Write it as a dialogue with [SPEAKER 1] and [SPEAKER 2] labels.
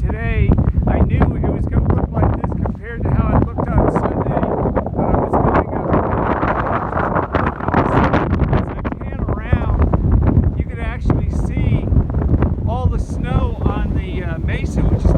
[SPEAKER 1] today. I knew it was going to look like this compared to how it looked on Sunday, but I was coming up as I pan around, you could actually see all the snow on the mesa, which is